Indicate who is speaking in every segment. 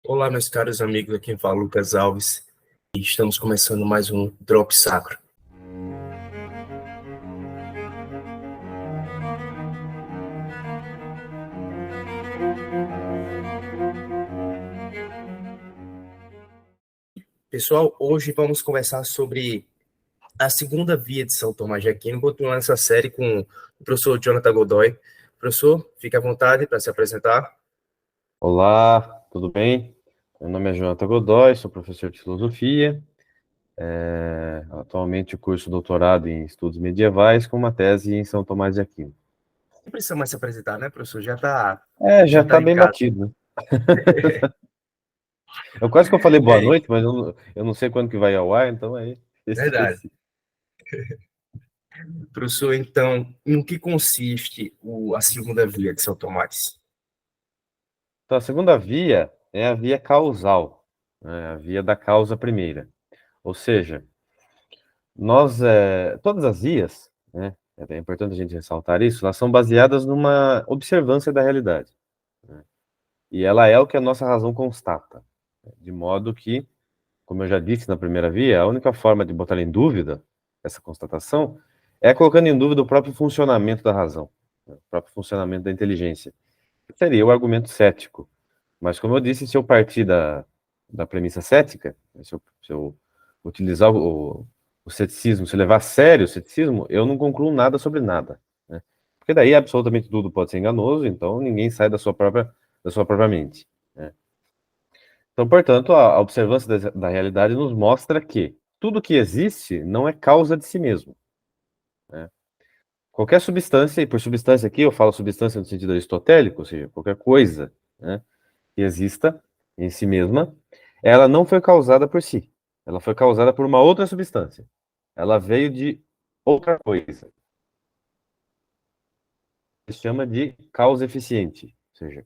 Speaker 1: Olá, meus caros amigos, aqui quem fala é Lucas Alves e estamos começando mais um Drop Sacro. Pessoal, hoje vamos conversar sobre a segunda via de São Tomás de Aquino, continuando essa série com o professor Jonathan Godoy. Professor, fique à vontade para se apresentar.
Speaker 2: Olá, tudo bem? Meu nome é Jonathan Godoy, sou professor de filosofia. Atualmente eu curso doutorado em estudos medievais com uma tese em São Tomás de Aquino.
Speaker 1: Não precisa mais se apresentar, né, professor? Já está
Speaker 2: Já está
Speaker 1: em
Speaker 2: bem
Speaker 1: casa.
Speaker 2: batido, né? Eu quase que eu falei boa
Speaker 1: É
Speaker 2: noite, mas eu não sei quando que vai ao ar, então aí
Speaker 1: verdade.
Speaker 2: esqueci.
Speaker 1: Professor, então, no que consiste a segunda via de São Tomás?
Speaker 2: Então, a segunda via é a via causal, né? A via da causa primeira. Ou seja, todas as vias, né? É importante a gente ressaltar isso, elas são baseadas numa observância da realidade, né? E ela é o que a nossa razão constata. De modo que, como eu já disse na primeira via, a única forma de botar em dúvida essa constatação é colocando em dúvida o próprio funcionamento da razão, né? O próprio funcionamento da inteligência. Que seria o argumento cético. Mas, como eu disse, se eu partir da premissa cética, se eu utilizar o ceticismo, se eu levar a sério o ceticismo, eu não concluo nada sobre nada, né? Porque daí absolutamente tudo pode ser enganoso, então ninguém sai da sua própria mente, né? Então, portanto, a observância da realidade nos mostra que tudo que existe não é causa de si mesmo, né? Qualquer substância, e por substância aqui eu falo substância no sentido aristotélico, ou seja, qualquer coisa, né, que exista em si mesma, ela não foi causada por si. Ela foi causada por uma outra substância. Ela veio de outra coisa. Se chama de causa eficiente. Ou seja,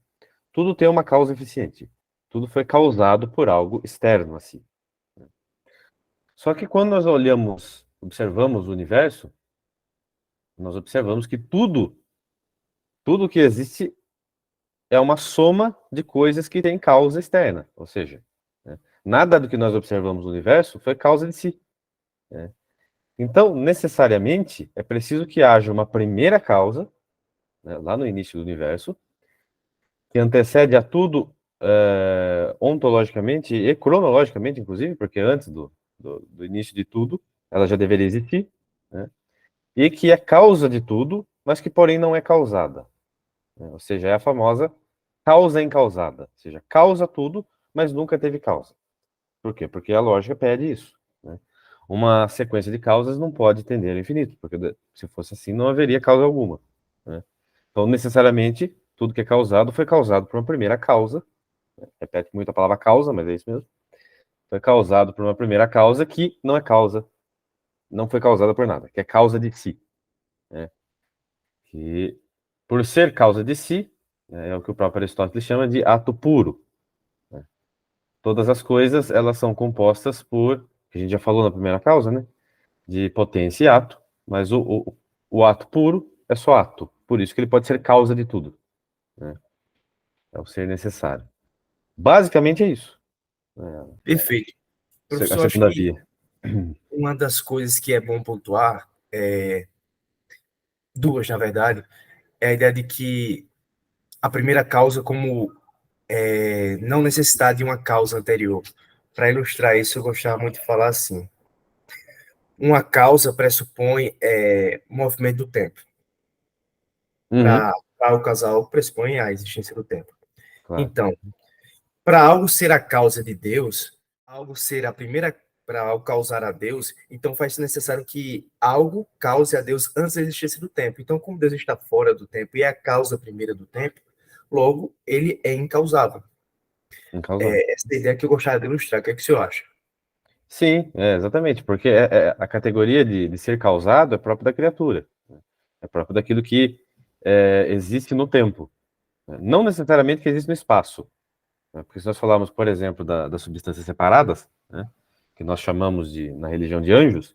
Speaker 2: tudo tem uma causa eficiente. Tudo foi causado por algo externo a si. Só que quando nós observamos o universo, nós observamos que tudo que existe é uma soma de coisas que têm causa externa. Ou seja, né, nada do que nós observamos no universo foi causa de si, né? Então, necessariamente, é preciso que haja uma primeira causa, né, lá no início do universo, que antecede a tudo ontologicamente e cronologicamente, inclusive, porque antes do início de tudo, ela já deveria existir, né? E que é causa de tudo, mas que, porém, não é causada, né? Ou seja, é a famosa causa incausada, ou seja, causa tudo, mas nunca teve causa. Por quê? Porque a lógica pede isso, né? Uma sequência de causas não pode tender ao infinito, porque se fosse assim, não haveria causa alguma, né? Então, necessariamente, tudo que é causado foi causado por uma primeira causa, né? Repete muito a palavra causa, mas é isso mesmo. Foi causado por uma primeira causa que não é causa, não foi causada por nada, que é causa de si, né? Que, por ser causa de si, né, é o que o próprio Aristóteles chama de ato puro, né? Todas as coisas, elas são compostas por, que a gente já falou na primeira causa, né, de potência e ato, mas o ato puro é só ato, por isso que ele pode ser causa de tudo, né? É o ser necessário. Basicamente é isso, né?
Speaker 1: Perfeito.
Speaker 2: A
Speaker 1: Professor, acho
Speaker 2: segunda
Speaker 1: que
Speaker 2: via.
Speaker 1: uma das coisas que é bom pontuar, duas na verdade, é a ideia de que a primeira causa como não necessitar de uma causa anterior. Para ilustrar isso, eu gostava muito de falar assim: uma causa pressupõe o movimento do tempo.
Speaker 2: Uhum,
Speaker 1: Para o casal, pressupõe a existência do tempo.
Speaker 2: claro.
Speaker 1: Então, para algo ser a causa de Deus, algo ser a primeira, para algo causar a Deus, então faz necessário que algo cause a Deus antes da existência do tempo. Então, como Deus está fora do tempo e é a causa primeira do tempo, logo ele é incausável.
Speaker 2: Incausado.
Speaker 1: Essa é a ideia que eu gostaria de ilustrar. O que é que o senhor acha?
Speaker 2: Sim, exatamente, porque a categoria de ser causado é própria da criatura, né? É próprio daquilo que existe no tempo, né? Não necessariamente que existe no espaço, né? Porque se nós falarmos, por exemplo, das substâncias separadas, né, que nós chamamos na religião de anjos,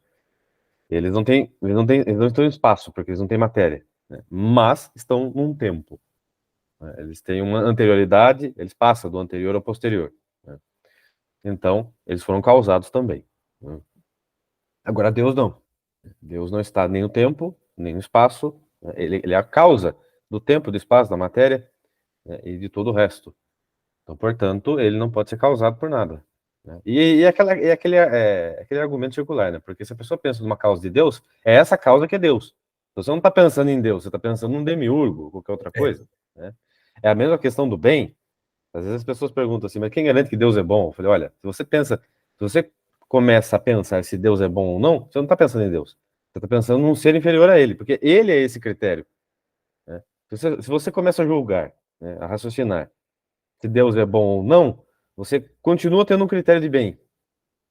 Speaker 2: eles não estão em espaço, porque eles não têm matéria, né? Mas estão num tempo, né? Eles têm uma anterioridade, eles passam do anterior ao posterior, então eles foram causados também, né? Agora, Deus não. Deus não está nem no tempo, nem no espaço, né? Ele é a causa do tempo, do espaço, da matéria, né? E de todo o resto. Então, portanto, ele não pode ser causado por nada, né? Aquele argumento circular, né? Porque se a pessoa pensa numa causa de Deus, é essa causa que é Deus. Então, você não está pensando em Deus, você está pensando num demiurgo, ou qualquer outra
Speaker 1: É,
Speaker 2: coisa, né? É a mesma questão do bem. Às vezes as pessoas perguntam assim, mas quem garante que Deus é bom? Eu falei, olha, se você começa a pensar se Deus é bom ou não, você não está pensando em Deus. Você está pensando num ser inferior a ele, porque ele é esse critério, né? Se você começa a julgar, né, a raciocinar se Deus é bom ou não, você continua tendo um critério de bem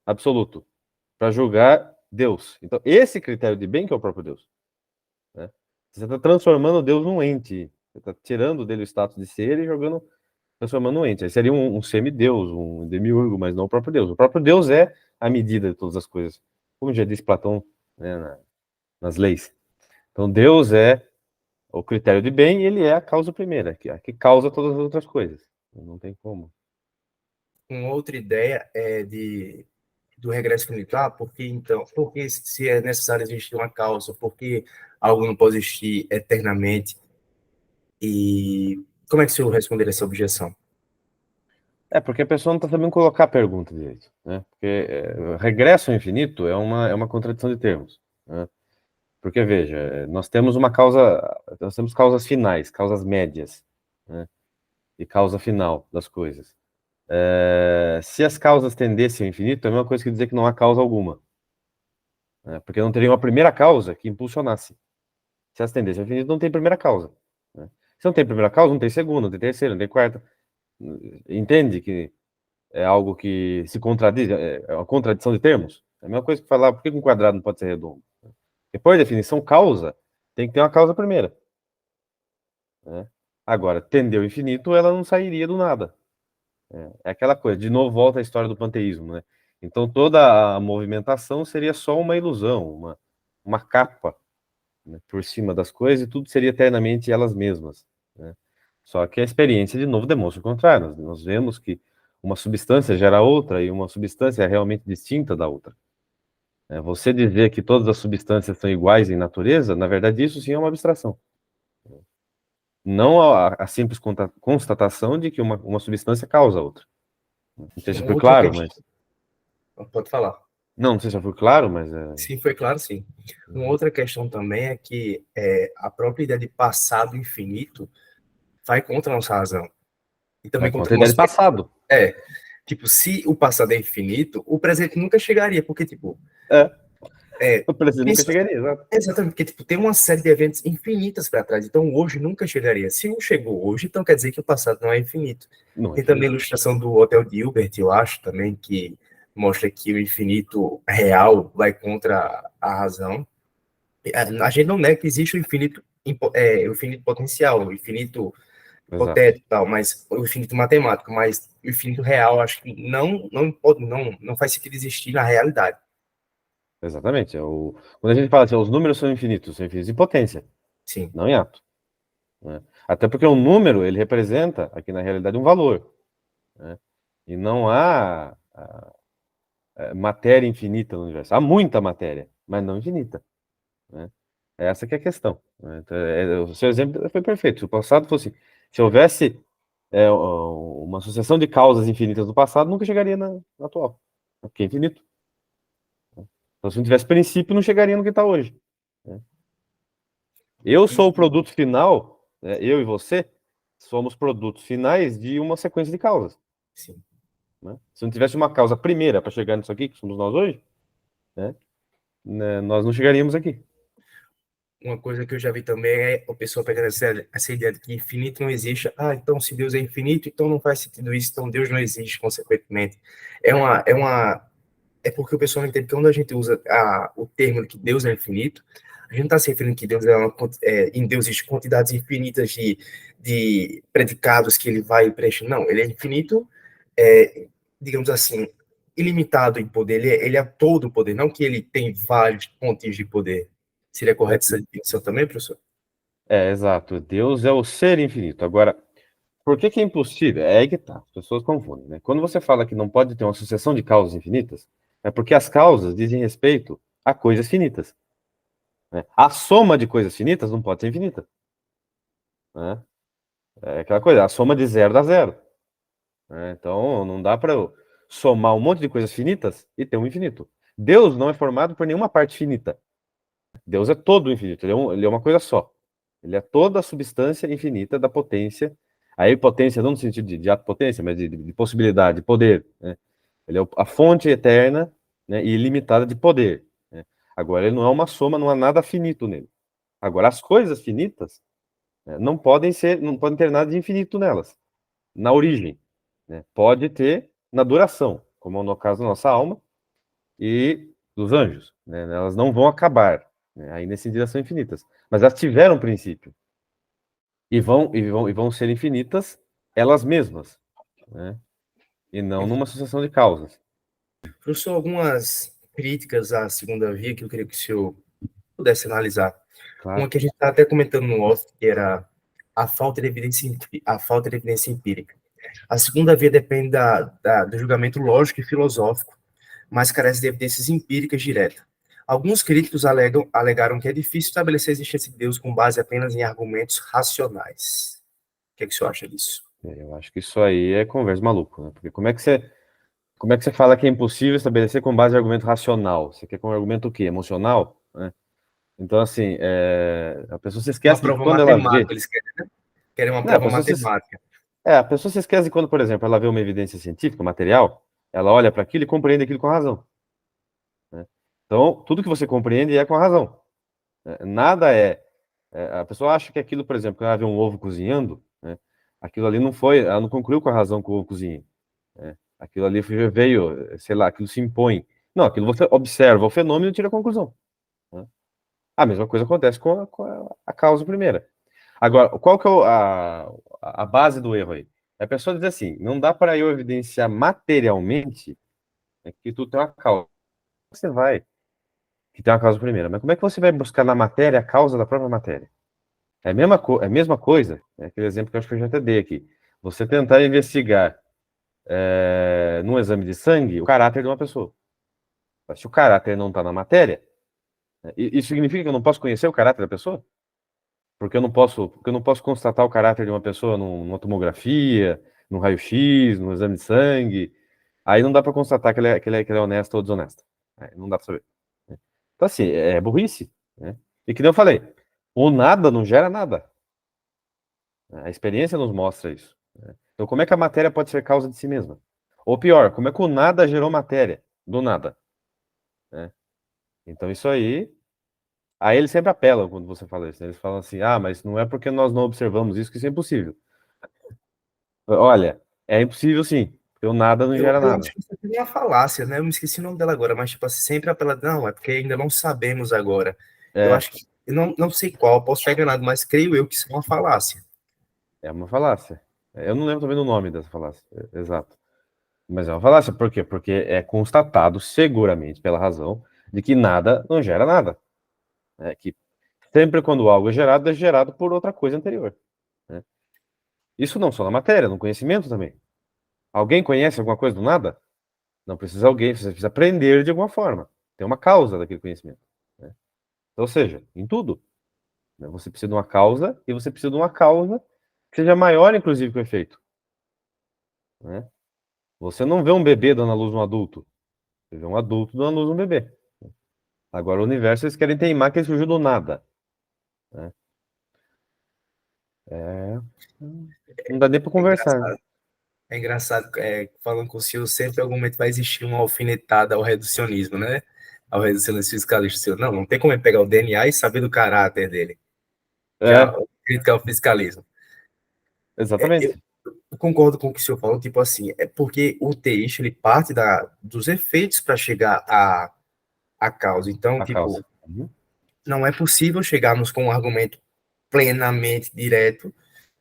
Speaker 2: absoluto para julgar Deus. Então, esse critério de bem que é o próprio Deus, né? Você está transformando Deus num ente. Você está tirando dele o status de ser e transformando num ente. Aí seria um semideus, um demiurgo, mas não o próprio Deus. O próprio Deus é a medida de todas as coisas, como já disse Platão, né, nas leis. Então, Deus é o critério de bem e ele é a causa primeira, que causa todas as outras coisas. Não tem como.
Speaker 1: uma outra ideia é do regresso militar, porque se é necessário existir uma causa, porque algo não pode existir eternamente, e como é que o senhor responderia essa objeção?
Speaker 2: É, porque a pessoa não está sabendo colocar a pergunta direito, né? Porque regresso ao infinito é uma contradição de termos, né? Porque, veja, nós temos causas finais, causas médias, né? E causa final das coisas. Se as causas tendessem ao infinito, é a mesma coisa que dizer que não há causa alguma, né? Porque não teria uma primeira causa que impulsionasse. Se as tendessem ao infinito, não tem primeira causa, né? Se não tem primeira causa, não tem segunda, não tem terceira, não tem quarta. Entende que é algo que se contradiz, é uma contradição de termos? É a mesma coisa que falar por que um quadrado não pode ser redondo? Porque, por definição, causa tem que ter uma causa primeira, né? Agora, tender ao infinito, ela não sairia do nada. É aquela coisa, de novo volta à história do panteísmo, né? Então toda a movimentação seria só uma ilusão, uma capa, né, por cima das coisas e tudo seria eternamente elas mesmas, né? Só que a experiência, de novo, demonstra o contrário. Nós vemos que uma substância gera outra e uma substância é realmente distinta da outra. Você dizer que todas as substâncias são iguais em natureza, na verdade, isso sim é uma abstração. Não a simples constatação de que uma substância causa a outra. Não sei se
Speaker 1: Uma
Speaker 2: foi
Speaker 1: outra
Speaker 2: claro,
Speaker 1: questão,
Speaker 2: mas.
Speaker 1: pode falar.
Speaker 2: Não sei se foi claro, mas é.
Speaker 1: Sim, foi claro, sim. Uma
Speaker 2: Uhum.
Speaker 1: outra questão também é que a própria ideia de passado infinito vai contra a nossa razão. E
Speaker 2: Vai
Speaker 1: também contra
Speaker 2: contra a
Speaker 1: o
Speaker 2: ideia de
Speaker 1: nosso...
Speaker 2: passado.
Speaker 1: É, tipo, se o passado é infinito, o presente nunca chegaria, porque, tipo,
Speaker 2: É,
Speaker 1: é,
Speaker 2: o presidente nunca
Speaker 1: pensa,
Speaker 2: chegaria, exato.
Speaker 1: exatamente, porque, tipo, tem uma série de eventos infinitas para trás, então hoje nunca chegaria. Se um chegou hoje, então quer dizer que o passado não é infinito.
Speaker 2: Não é
Speaker 1: Tem também a
Speaker 2: infinito.
Speaker 1: ilustração do Hotel de Hilbert, eu acho, também, que mostra que o infinito real vai contra a razão. A gente não nega que existe o infinito potencial, o infinito
Speaker 2: Exato.
Speaker 1: hipotético, tal, mas o infinito matemático, mas o infinito real, acho que não pode, não faz sentido existir na realidade.
Speaker 2: Exatamente. Quando a gente fala assim, os números são infinitos em potência,
Speaker 1: Sim,
Speaker 2: não em ato, né? Até porque um número, ele representa, aqui na realidade, um valor, né? E não há matéria infinita no universo. Há muita matéria, mas não infinita, né? Essa que é a questão, né? Então, o seu exemplo foi perfeito. Se o passado fosse... Se houvesse uma sucessão de causas infinitas do passado, nunca chegaria na atual, porque é infinito. Então, se não tivesse princípio, não chegaria no que está hoje, né? Eu sou o
Speaker 1: e,
Speaker 2: produto final, né? Eu e você somos produtos finais de uma sequência de causas,
Speaker 1: sim.
Speaker 2: né? Se não tivesse uma causa primeira para chegar nisso aqui, que somos nós hoje, né, nós não chegaríamos aqui.
Speaker 1: Uma coisa que eu já vi também é o pessoal pegando essa ideia de que infinito não existe. Ah, então se Deus é infinito, então não faz sentido isso, então Deus não existe, consequentemente. É porque o pessoal não entende que quando a gente usa o termo de que Deus é infinito, a gente não está se referindo que Deus em Deus existem quantidades infinitas de predicados que ele vai preencher. Não, ele é infinito, é, digamos assim, ilimitado em poder. Ele é todo poder, não que ele tem vários pontos de poder. Seria correto essa definição também, professor?
Speaker 2: Exato. Deus é o ser infinito. Agora, Por que que é impossível? É aí que tá, as pessoas confundem, né? Quando você fala que não pode ter uma sucessão de causas infinitas, é porque as causas dizem respeito a coisas finitas, né? A soma de coisas finitas não pode ser infinita, né? É aquela coisa, a soma de zero dá zero, né? Então não dá para eu somar um monte de coisas finitas e ter um infinito. Deus não é formado por nenhuma parte finita. Deus é todo infinito, ele é uma coisa só. Ele é toda a substância infinita da potência. Aí potência não no sentido de ato-potência, mas de possibilidade, de poder, né? Ele é a fonte eterna, né, e ilimitada de poder, né? Agora, ele não é uma soma, não há nada finito nele. Agora, as coisas finitas, né, não podem ter nada de infinito nelas, na origem, né? Pode ter na duração, como no caso da nossa alma e dos anjos, né? Elas não vão acabar, né? Aí nesse sentido elas são infinitas, mas elas tiveram um princípio e vão ser infinitas elas mesmas, né? E não numa sucessão de causas.
Speaker 1: Professor, algumas críticas à segunda via que eu queria que o senhor pudesse analisar. Uma
Speaker 2: Claro.
Speaker 1: que a gente está até comentando no off, que era a falta de evidência empírica. A segunda via depende do julgamento lógico e filosófico, mas carece de evidências empíricas diretas. Alguns críticos alegaram que é difícil estabelecer a existência de Deus com base apenas em argumentos racionais. O que é que o senhor acha disso?
Speaker 2: Eu acho que isso aí é conversa de maluco, né? Porque como é que você fala que é impossível estabelecer com base em argumento racional? Você quer com argumento o quê? Emocional, né? Então, assim, a pessoa se
Speaker 1: Uma
Speaker 2: esquece de que
Speaker 1: prova
Speaker 2: quando ela vê.
Speaker 1: matemática, eles querem, né? Querem uma
Speaker 2: Não, a
Speaker 1: prova
Speaker 2: pessoa se,
Speaker 1: matemática.
Speaker 2: a pessoa se esquece de quando, por exemplo, ela vê uma evidência científica, material, ela olha para aquilo e compreende aquilo com razão, né? Então, tudo que você compreende é com a razão, né? Nada a pessoa acha que aquilo, por exemplo, quando ela vê um ovo cozinhando, né? Aquilo ali não foi, ela não concluiu com a razão que o ovo cozinha, né? Aquilo ali veio, sei lá, aquilo se impõe. Não, aquilo você observa o fenômeno e tira a conclusão, né? A mesma coisa acontece com a causa primeira. Agora, qual que é a base do erro aí? É a pessoa dizer assim, não dá para eu evidenciar materialmente, né, que tu tem uma causa. Você vai, que tem uma causa primeira, mas como é que você vai buscar na matéria a causa da própria matéria? É a mesma coisa, é aquele exemplo que eu acho que eu já até dei aqui. Você tentar investigar num exame de sangue o caráter de uma pessoa. Mas se o caráter não está na matéria, né, isso significa que eu não posso conhecer o caráter da pessoa? Porque eu não posso constatar o caráter de uma pessoa numa tomografia, num raio-x, num exame de sangue. Aí não dá para constatar que ele é honesta ou desonesta. Não dá para saber, né? Então, assim, é burrice, né? E que nem eu falei, o nada não gera nada. A experiência nos mostra isso, né? Então, como é que a matéria pode ser causa de si mesma? Ou pior, como é que o nada gerou matéria do nada, né? Então, isso aí eles sempre apelam quando você fala isso, né? Eles falam assim, mas não é porque nós não observamos isso que isso é impossível. Olha, é impossível sim, porque o nada não gera
Speaker 1: Eu acho
Speaker 2: nada.
Speaker 1: que isso aqui é uma falácia, né? Eu me esqueci o nome dela agora, mas tipo assim, sempre apela, não, é porque ainda não sabemos agora. Eu
Speaker 2: É,
Speaker 1: acho que, eu não sei qual, posso estar enganado, mas creio eu que isso é uma falácia.
Speaker 2: é uma falácia. Eu não lembro também do nome dessa falácia, exato. Mas é uma falácia, por quê? Porque é constatado seguramente pela razão de que nada não gera nada. Que sempre quando algo é gerado por outra coisa anterior, né? Isso não só na matéria, no conhecimento também. Alguém conhece alguma coisa do nada? Não precisa alguém, você precisa aprender de alguma forma. Tem uma causa daquele conhecimento, né? Ou seja, em tudo, né? Você precisa de uma causa e você precisa de uma causa que seja maior, inclusive, que o efeito, né? Você não vê um bebê dando à luz um adulto, você vê um adulto dando à luz um bebê. Agora, o universo, eles querem teimar que ele surgiu do nada, né? É... Não dá nem para
Speaker 1: É
Speaker 2: conversar.
Speaker 1: engraçado. É engraçado, falando com o senhor, sempre em algum momento vai existir uma alfinetada ao reducionismo, né? Ao reducionismo fiscalista. Senhor, não tem como ele pegar o DNA e saber do caráter dele. Já
Speaker 2: É,
Speaker 1: crítica ao fiscalismo. Eu
Speaker 2: exatamente.
Speaker 1: concordo com o que o senhor falou, tipo assim, é porque o teísta, ele parte dos efeitos para chegar à causa. Então,
Speaker 2: A causa.
Speaker 1: tipo, não é possível chegarmos com um argumento plenamente direto,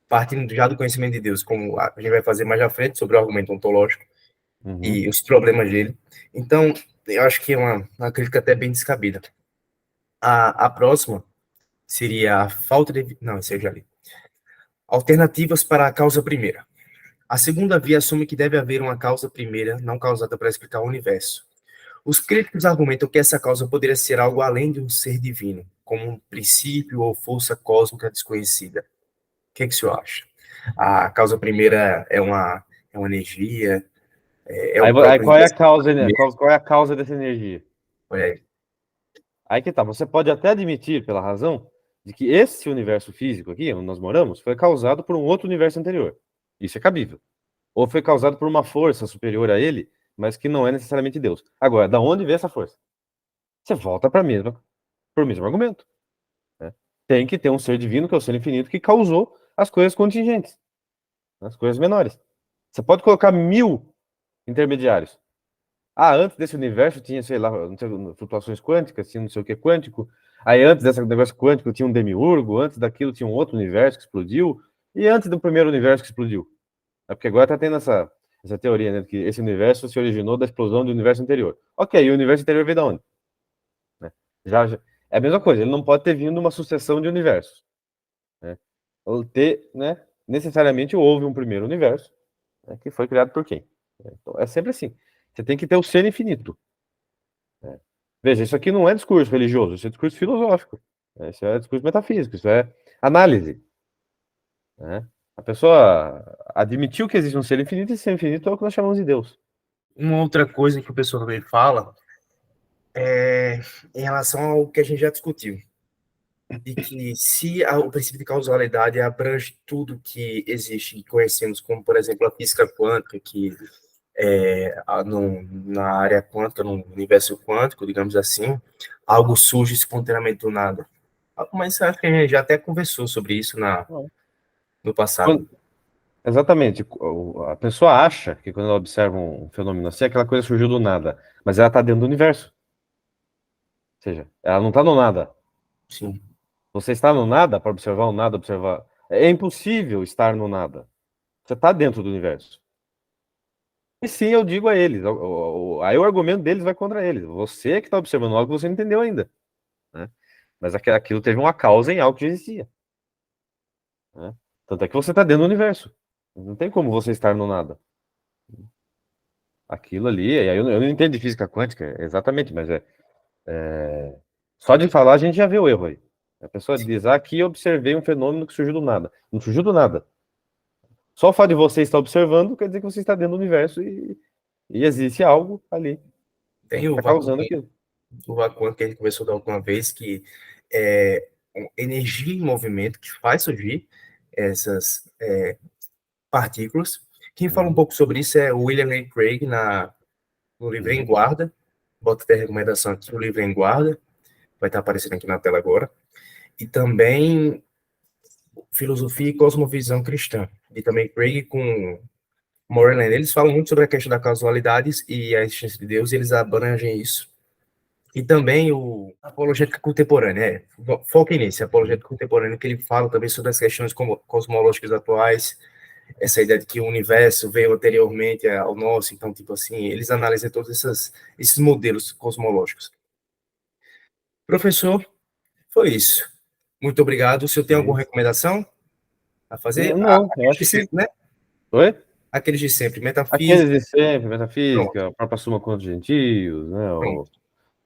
Speaker 1: partindo já do conhecimento de Deus, como a gente vai fazer mais à frente sobre o argumento ontológico
Speaker 2: Uhum.
Speaker 1: e os problemas dele. Então, eu acho que é uma crítica até bem descabida. A próxima seria a falta de. Não, isso eu já li. Alternativas para a causa primeira. A segunda via assume que deve haver uma causa primeira, não causada para explicar o universo. Os críticos argumentam que essa causa poderia ser algo além de um ser divino, como um princípio ou força cósmica desconhecida. O que o senhor acha? A causa primeira é uma energia, é
Speaker 2: Aí,
Speaker 1: o
Speaker 2: aí
Speaker 1: próprio
Speaker 2: qual é a
Speaker 1: universo
Speaker 2: causa, né?
Speaker 1: mesmo?
Speaker 2: Qual é a causa dessa energia?
Speaker 1: Olha aí.
Speaker 2: Aí que tá, você pode até admitir, pela razão, de que esse universo físico aqui, onde nós moramos, foi causado por um outro universo anterior. Isso é cabível. Ou foi causado por uma força superior a ele, mas que não é necessariamente Deus. Agora, da onde vem essa força? Você volta para o mesmo argumento. Né? Tem que ter um ser divino, que é o ser infinito, que causou as coisas contingentes, as coisas menores. Você pode colocar 1000 intermediários. Ah, antes desse universo tinha, sei lá, não sei, flutuações quânticas, tinha não sei o que quântico. Aí antes desse negócio quântico tinha um demiurgo, antes daquilo tinha um outro universo que explodiu, e antes do primeiro universo que explodiu. É porque agora tá tendo essa teoria, né, de que esse universo se originou da explosão do universo anterior. Ok, e o universo anterior veio da onde? Né? Já, é a mesma coisa, ele não pode ter vindo uma sucessão de universos. Né? Ou ter, né, necessariamente houve um primeiro universo, né, que foi criado por quem? Então, é sempre assim. Você tem que ter o ser infinito. Né? Veja, isso aqui não é discurso religioso, isso é discurso filosófico. Né? Isso é discurso metafísico, isso é análise. Né? A pessoa admitiu que existe um ser infinito, e esse ser infinito é o que nós chamamos de Deus.
Speaker 1: Uma outra coisa que o pessoal também fala é em relação ao que a gente já discutiu, de que se o princípio de causalidade abrange tudo que existe e conhecemos, como, por exemplo, a física quântica, que na área quântica, no universo quântico, digamos assim, algo surge espontaneamente do nada. Mas acho que a gente já até conversou sobre isso no passado.
Speaker 2: Quando- Exatamente. A pessoa acha que quando ela observa um fenômeno assim, aquela coisa surgiu do nada, mas ela está dentro do universo. Ou seja, ela não está no nada.
Speaker 1: Sim,
Speaker 2: Você está no nada para observar o nada, observar. É impossível estar no nada. Você está dentro do universo. E sim, eu digo a eles. Aí o argumento deles vai contra eles. Você que está observando algo que você não entendeu ainda. Né? Mas aquilo teve uma causa em algo que já existia. Né? Tanto é que você está dentro do universo. Não tem como você estar no nada. Aquilo ali, e aí eu não entendo de física quântica, exatamente, mas só de falar a gente já vê o erro aí. A pessoa diz, ah, aqui eu observei um fenômeno que surgiu do nada. Não surgiu do nada. Só o fato de você estar observando quer dizer que você está dentro do universo e existe algo ali, né,
Speaker 1: tem
Speaker 2: que está causando aquilo.
Speaker 1: o vácuo quântico que a gente conversou da última vez, que é energia em movimento que faz surgir essas partículas. Quem fala um
Speaker 2: Uhum,
Speaker 1: pouco sobre isso é o William Lane Craig no livro Em
Speaker 2: uhum,
Speaker 1: Guarda. Bota até a recomendação aqui, o livro Em Guarda, vai estar aparecendo aqui na tela agora. E também Filosofia e Cosmovisão Cristã, e também Craig com Moreland. Eles falam muito sobre a questão da causalidade e a existência de Deus, e eles abrangem isso. E também o Apologética Contemporânea, foca nisso,
Speaker 2: uhum.
Speaker 1: Apologética Contemporânea, que ele fala também sobre as questões cosmológicas atuais, essa ideia de que o universo veio anteriormente ao nosso, então, tipo assim, eles analisam todos esses modelos cosmológicos. Professor, foi isso. Muito obrigado. O senhor tem alguma
Speaker 2: Isso.
Speaker 1: recomendação a fazer?
Speaker 2: Não, eu
Speaker 1: Aqueles de
Speaker 2: acho que.
Speaker 1: sempre, né?
Speaker 2: Oi?
Speaker 1: Aqueles de sempre,
Speaker 2: Aqueles
Speaker 1: metafísica,
Speaker 2: de sempre,
Speaker 1: pronto,
Speaker 2: metafísica, a própria Suma contra os Gentios, né?
Speaker 1: pronto,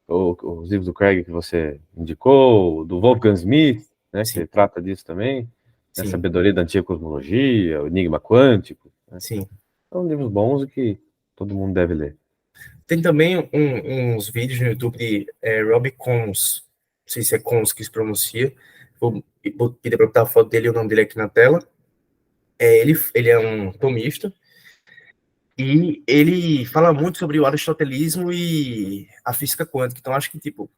Speaker 2: Os livros do Craig que você indicou, do Wolfgang Smith, né? Que
Speaker 1: sim,
Speaker 2: ele trata disso também, né?
Speaker 1: sim,
Speaker 2: Sabedoria da Antiga Cosmologia, o Enigma Quântico. Né?
Speaker 1: sim.
Speaker 2: São livros bons e que todo mundo deve ler.
Speaker 1: Tem também uns vídeos no YouTube de Robbie Combs, não sei se é Combs que se pronuncia, vou pedir para botar a foto dele e o nome dele aqui na tela. Ele é um tomista, e ele fala muito sobre o aristotelismo e a física quântica, então acho que, tipo,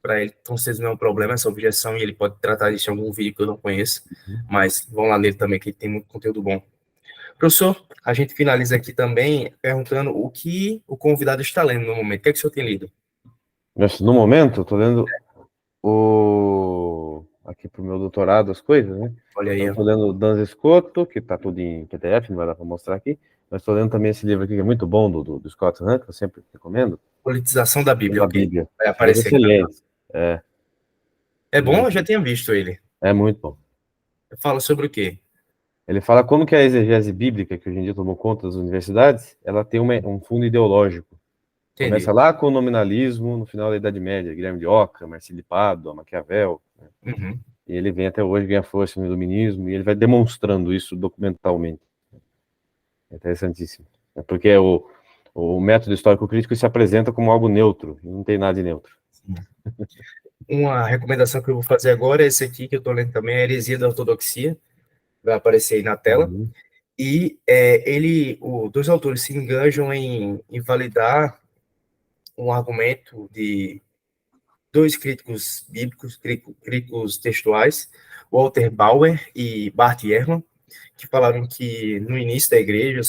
Speaker 1: para ele, com certeza não é um problema essa objeção, e ele pode tratar disso em algum vídeo que eu não conheço, mas vão lá nele também, que ele tem muito conteúdo bom. Professor, a gente finaliza aqui também perguntando o que o convidado está lendo no momento. O que é que o senhor tem lido?
Speaker 2: Mas, no momento, eu tô lendo aqui pro meu doutorado as coisas, né?
Speaker 1: Olha aí,
Speaker 2: Então,
Speaker 1: ó.
Speaker 2: estou lendo o Duns Scoto, que está tudo em PDF, não vai dar para mostrar aqui. Mas estou lendo também esse livro aqui, que é muito bom, do Scott Hahn, que eu sempre recomendo,
Speaker 1: Politização da Bíblia,
Speaker 2: da
Speaker 1: ok.
Speaker 2: Bíblia.
Speaker 1: Vai
Speaker 2: Livro
Speaker 1: aparecer aqui.
Speaker 2: excelente. É,
Speaker 1: É bom?
Speaker 2: livro,
Speaker 1: Eu já tinha visto ele.
Speaker 2: é muito bom.
Speaker 1: Fala sobre o quê?
Speaker 2: Ele fala como que a exegese bíblica, que hoje em dia tomou conta das universidades, ela tem um fundo ideológico. Começa
Speaker 1: Entendi.
Speaker 2: lá com o nominalismo, no final da Idade Média, Guilherme de Ockham, Marcílio de Pádua, Maquiavel, né?
Speaker 1: Uhum.
Speaker 2: E ele vem até hoje, ganha força no iluminismo, e ele vai demonstrando isso documentalmente. É interessantíssimo. É porque o método histórico-crítico se apresenta como algo neutro, e não tem nada de neutro.
Speaker 1: Uma recomendação que eu vou fazer agora é esse aqui, que eu estou lendo também, a Heresia da Ortodoxia, vai aparecer aí na tela.
Speaker 2: Uhum.
Speaker 1: E dois autores se engajam em validar um argumento de dois críticos bíblicos, críticos textuais, Walter Bauer e Bart Ehrman, que falaram que no início da igreja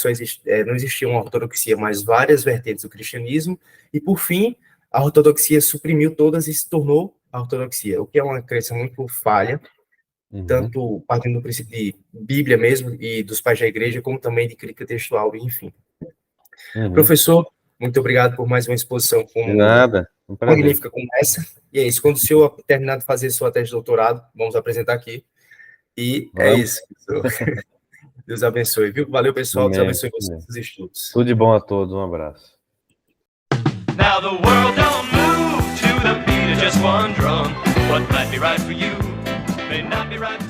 Speaker 1: não existia uma ortodoxia, mas várias vertentes do cristianismo, e por fim, a ortodoxia suprimiu todas e se tornou a ortodoxia, o que é uma crença muito falha, tanto partindo do princípio de Bíblia mesmo, e dos pais da igreja, como também de crítica textual, enfim. Professor, muito obrigado por mais uma exposição
Speaker 2: De
Speaker 1: como
Speaker 2: nada, um prazer.
Speaker 1: magnífica conversa. E é isso, quando o senhor terminar de fazer sua tese de doutorado, vamos apresentar aqui. E é isso, professor. Deus abençoe, viu? Valeu, pessoal. Deus abençoe vocês nos estudos.
Speaker 2: Tudo de bom a todos, um abraço.
Speaker 3: Now the world don't move to the beat of just one drum. What might be right for you may not be right for